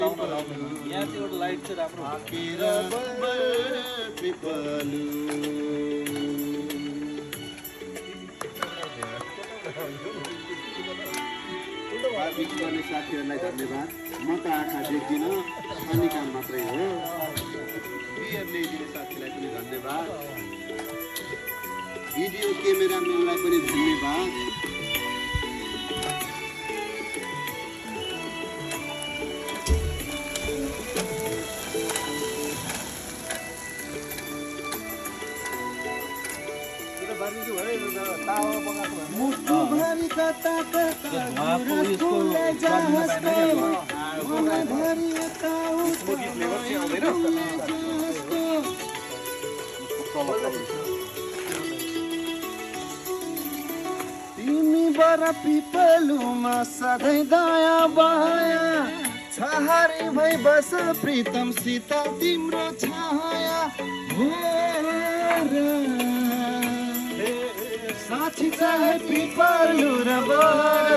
यहाँ त्यो एउटा लाइट चाहिँ राम्रो बार्बिक्यू गर्ने साथीहरूलाई धन्यवाद। म त आँखा देख्दिनँ, अनि काम मात्रै हो। बियर ल्याइदिने साथीलाई पनि धन्यवाद। भिडियो क्यामेराम्यानलाई पनि धन्यवाद। मुटुभरि कता कता गुरसफुललाई जस्तै मनभरि यताउता तिमी बर पिपलुमा सधैँ दया बहाया छहारी भई बस प्रीतमसित तिम्रो छाया साथी छ है पिपलु र बर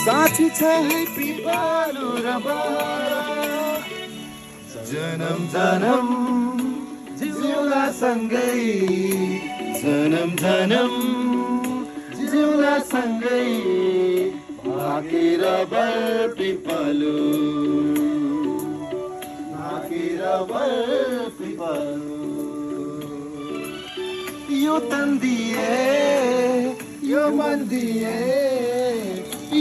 साथी छ है पिपलु र बर जनम जनम जिउला सँगै जनम जनम जिउला सँगै भाकेर बर पिपलु भाकेर बर पिपलु यो तन दिए यो मन दिए